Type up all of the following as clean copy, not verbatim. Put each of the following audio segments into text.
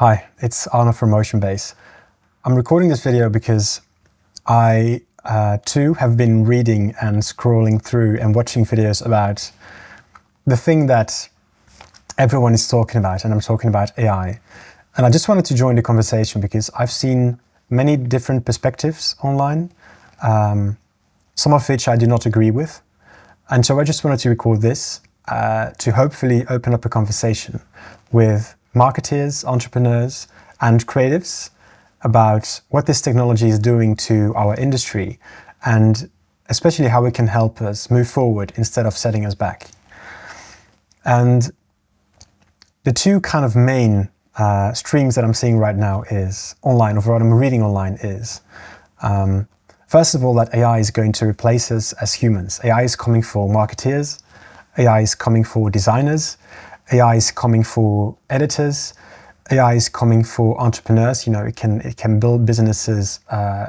Hi, it's Arne from Motion Base. I'm recording this video because I too have been reading and scrolling through and watching videos about the thing that everyone is talking about, and I'm talking about AI. And I just wanted to join the conversation because I've seen many different perspectives online, some of which I do not agree with. And so I just wanted to record this to hopefully open up a conversation with marketeers, entrepreneurs, and creatives about what this technology is doing to our industry, and especially how it can help us move forward instead of setting us back. And the two kind of main streams that I'm seeing right now is online, or what I'm reading online is, first of all, that AI is going to replace us as humans. AI is coming for marketeers, AI is coming for designers, AI is coming for editors, AI is coming for entrepreneurs. You know, it can build businesses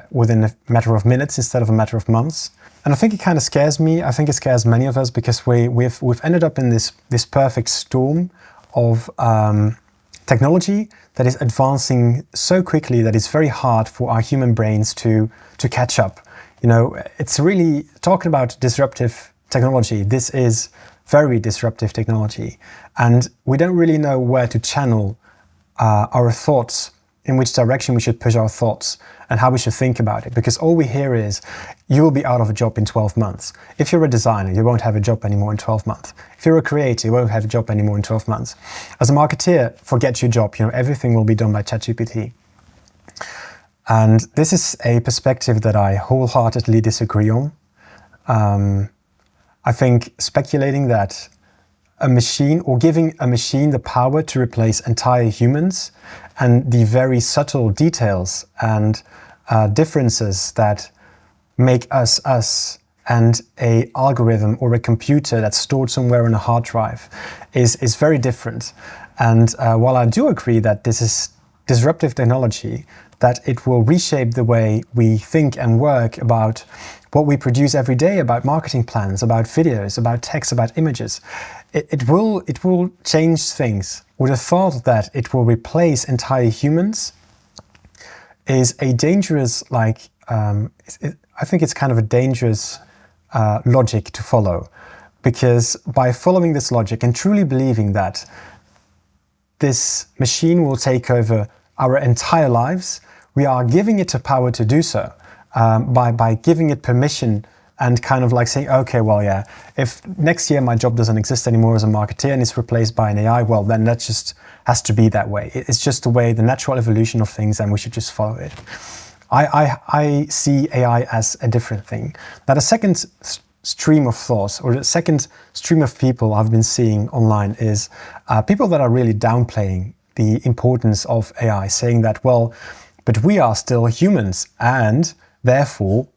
within a matter of minutes instead of a matter of months. And I think it kind of scares me. I think it scares many of us because we've ended up in this perfect storm of technology that is advancing so quickly that it's very hard for our human brains to catch up. You know, it's really talking about disruptive technology. This is very disruptive technology, and we don't really know where to channel our thoughts, in which direction we should push our thoughts, and how we should think about it. Because all we hear is, you will be out of a job in 12 months. If you're a designer, you won't have a job anymore in 12 months. If you're a creator, you won't have a job anymore in 12 months. As a marketeer, forget your job. You know, everything will be done by ChatGPT. And this is a perspective that I wholeheartedly disagree on. I think speculating that a machine, or giving a machine the power to replace entire humans, and the very subtle details and differences that make us and a algorithm or a computer that's stored somewhere on a hard drive is very different. And while I do agree that this is disruptive technology, that it will reshape the way we think and work about what we produce every day, about marketing plans, about videos, about text, about images, it will change things. With the thought that it will replace entire humans is a dangerous, I think it's kind of a dangerous logic to follow. Because by following this logic and truly believing that this machine will take over our entire lives, we are giving it the power to do so. By giving it permission and kind of like saying, okay, well, yeah, if next year my job doesn't exist anymore as a marketeer and it's replaced by an AI, well, then that just has to be that way. It's just the way, the natural evolution of things, and we should just follow it. I see AI as a different thing. Now, the second stream of thoughts, or the second stream of people I've been seeing online is people that are really downplaying the importance of AI, saying that, well, but we are still humans, and therefore,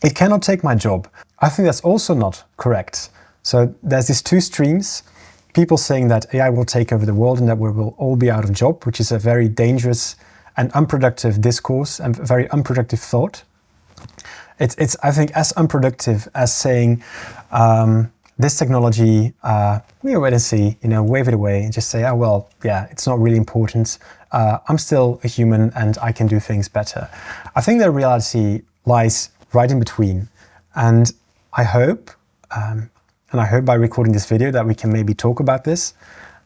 it cannot take my job. I think that's also not correct. So there's these two streams, people saying that AI will take over the world and that we will all be out of job, which is a very dangerous and unproductive discourse and very unproductive thought. It's I think, as unproductive as saying, this technology, we already see, you know, wave it away and just say, oh, well, yeah, it's not really important. I'm still a human and I can do things better. I think the reality lies right in between. And I hope, by recording this video, that we can maybe talk about this.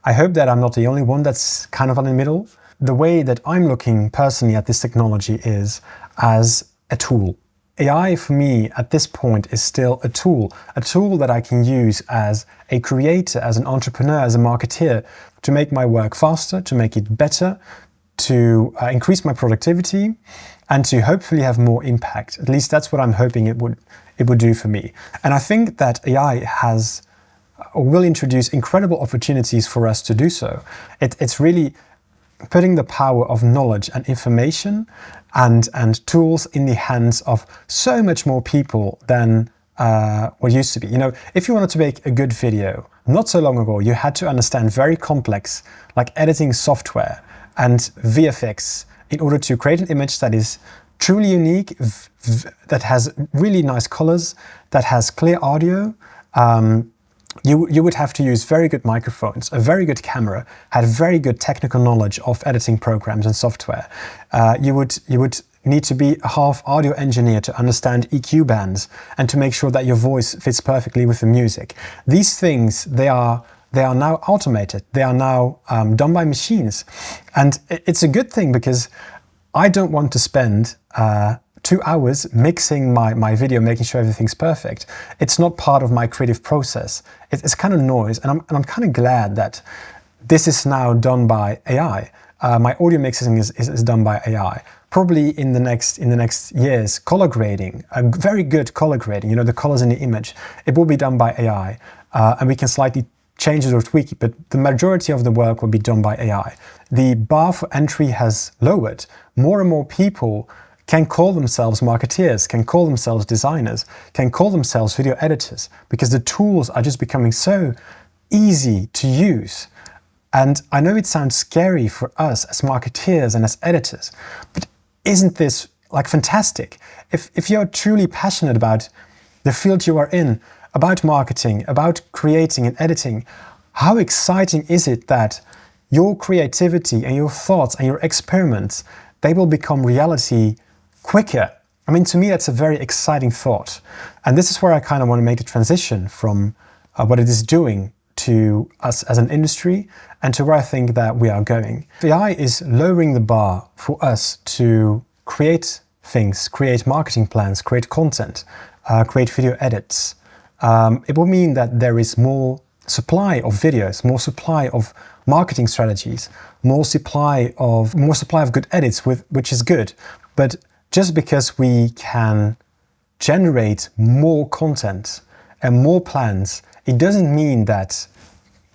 I hope that I'm not the only one that's kind of in the middle. The way that I'm looking personally at this technology is as a tool. AI for me at this point is still a tool that I can use as a creator, as an entrepreneur, as a marketeer, to make my work faster, to make it better, to increase my productivity, and to hopefully have more impact. At least that's what I'm hoping it would do for me. And I think that AI has or will introduce incredible opportunities for us to do so. It's really putting the power of knowledge and information and tools in the hands of so much more people than what used to be. You know, if you wanted to make a good video, not so long ago, you had to understand very complex, like editing software and VFX in order to create an image that is truly unique, that has really nice colors, that has clear audio, you would have to use very good microphones, a very good camera, had very good technical knowledge of editing programs and software. You would need to be a half audio engineer to understand EQ bands and to make sure that your voice fits perfectly with the music. These things, they are now automated. They are now done by machines. And it's a good thing, because I don't want to spend 2 hours mixing my video, making sure everything's perfect. It's not part of my creative process. It's kind of noise, and I'm kind of glad that this is now done by AI. My audio mixing is done by AI. Probably in the next years, color grading, a very good color grading, the colors in the image, it will be done by AI, and we can slightly change it or tweak it, but the majority of the work will be done by AI. The bar for entry has lowered. More and more people can call themselves marketeers, can call themselves designers, can call themselves video editors, because the tools are just becoming so easy to use. And I know it sounds scary for us as marketeers and as editors, but isn't this fantastic? If you're truly passionate about the field you are in, about marketing, about creating and editing, how exciting is it that your creativity and your thoughts and your experiments, they will become reality quicker? I mean, to me, that's a very exciting thought. And this is where I kind of want to make the transition from what it is doing to us as an industry and to where I think that we are going. AI is lowering the bar for us to create things, create marketing plans, create content, create video edits. It will mean that there is more supply of videos, more supply of marketing strategies, more supply of good edits, which is good. But just because we can generate more content and more plans, it doesn't mean that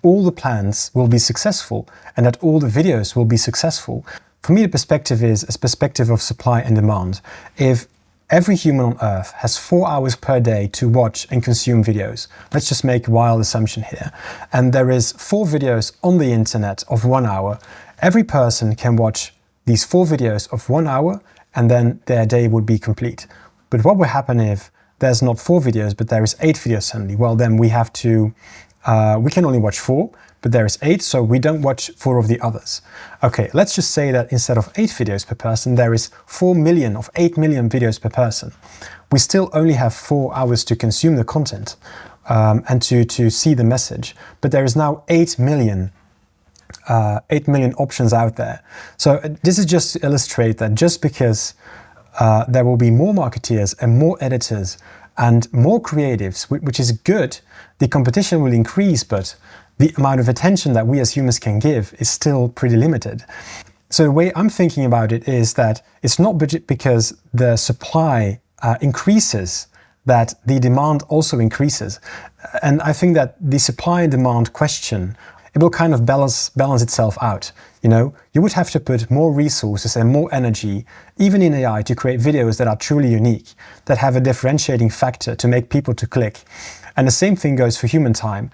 all the plans will be successful and that all the videos will be successful. For me, the perspective is a perspective of supply and demand. If every human on Earth has 4 hours per day to watch and consume videos, let's just make a wild assumption here, and there is 4 videos on the internet of 1 hour, every person can watch these 4 videos of 1 hour and then their day would be complete. But what will happen if there's not 4 videos, but there is 8 videos suddenly? Well, then we have to, we can only watch 4, but there is 8, so we don't watch 4 of the others. Okay, let's just say that instead of 8 videos per person, there is 4 million of 8 million videos per person. We still only have 4 hours to consume the content and to see the message, but there is now 8 million options out there. So this is just to illustrate that just because there will be more marketeers and more editors and more creatives, which is good, the competition will increase, but the amount of attention that we as humans can give is still pretty limited. So the way I'm thinking about it is that it's not because the supply increases that the demand also increases. And I think that the supply and demand question, it will kind of balance itself out. You would have to put more resources and more energy, even in AI, to create videos that are truly unique, that have a differentiating factor to make people to click. And the same thing goes for human time.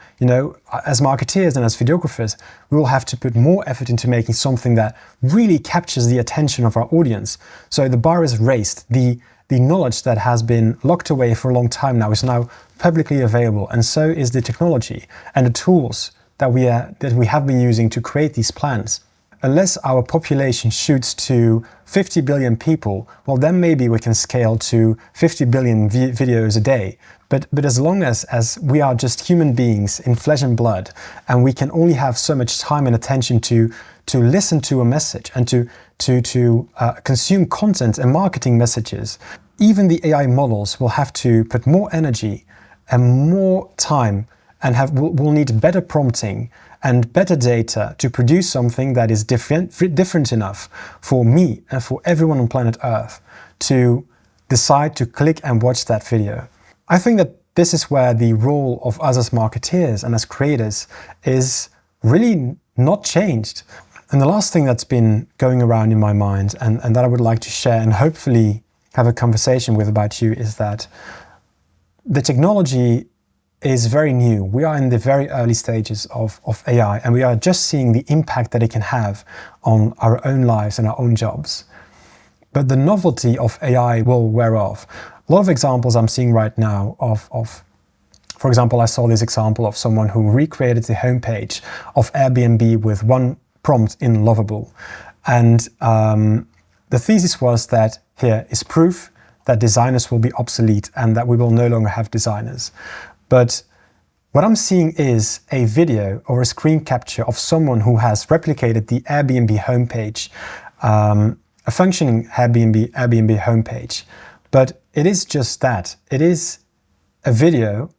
As marketeers and as videographers, we will have to put more effort into making something that really captures the attention of our audience. So the bar is raised. The knowledge that has been locked away for a long time now is now publicly available, and so is the technology and the tools that we have been using to create these plans. Unless our population shoots to 50 billion people, well, then maybe we can scale to 50 billion videos a day. But as long as we are just human beings in flesh and blood, and we can only have so much time and attention to listen to a message and to consume content and marketing messages, even the AI models will have to put more energy and more time and will need better prompting and better data to produce something that is different enough for me and for everyone on planet Earth to decide to click and watch that video. I think that this is where the role of us as marketeers and as creators is really not changed. And the last thing that's been going around in my mind and that I would like to share and hopefully have a conversation with about you is that the technology is very new. We are in the very early stages of AI, and we are just seeing the impact that it can have on our own lives and our own jobs. But the novelty of AI will wear off. A lot of examples I'm seeing right now of For example, I saw this example of someone who recreated the homepage of Airbnb with one prompt in Lovable. And the thesis was that here is proof that designers will be obsolete and that we will no longer have designers. But what I'm seeing is a video or a screen capture of someone who has replicated the Airbnb homepage, a functioning Airbnb homepage. But it is just that. It is a video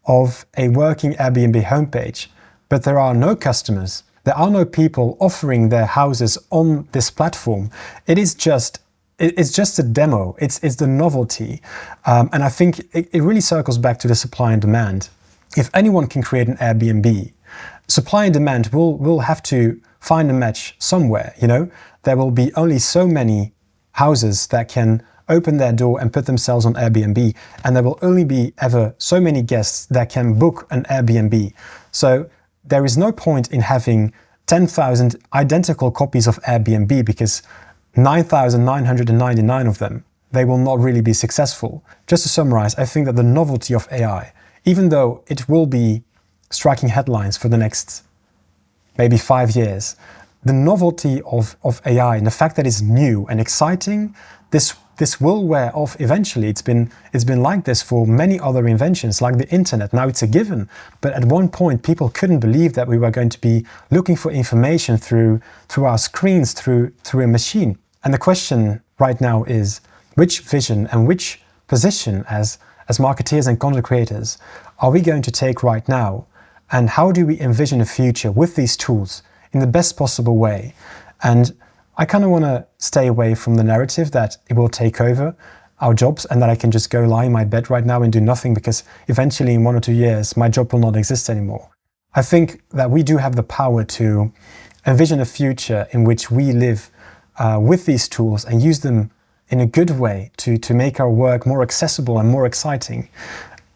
of a working Airbnb homepage, but there are no customers. There are no people offering their houses on this platform. It's just a demo. It's the novelty. And I think it really circles back to the supply and demand. If anyone can create an Airbnb, supply and demand will have to find a match somewhere. There will be only so many houses that can open their door and put themselves on Airbnb, and there will only be ever so many guests that can book an Airbnb. So there is no point in having 10,000 identical copies of Airbnb, because 9,999 of them, they will not really be successful. Just to summarize, I think that the novelty of AI, even though it will be striking headlines for the next maybe 5 years, the novelty of AI and the fact that it's new and exciting, this will wear off eventually. It's been like this for many other inventions, like the internet. Now it's a given, but at one point people couldn't believe that we were going to be looking for information through our screens, through a machine. And the question right now is, which vision and which position as marketeers and content creators are we going to take right now? And how do we envision a future with these tools in the best possible way? And I kind of want to stay away from the narrative that it will take over our jobs and that I can just go lie in my bed right now and do nothing, because eventually in 1 or 2 years my job will not exist anymore. I think that we do have the power to envision a future in which we live with these tools and use them in a good way to make our work more accessible and more exciting.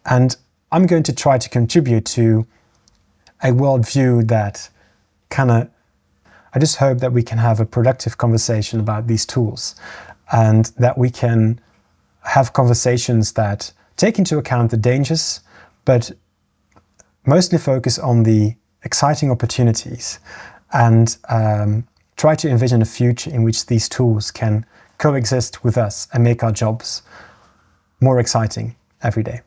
And I'm going to try to contribute to a worldview that I just hope that we can have a productive conversation about these tools, and that we can have conversations that take into account the dangers, but mostly focus on the exciting opportunities, and try to envision a future in which these tools can coexist with us and make our jobs more exciting every day.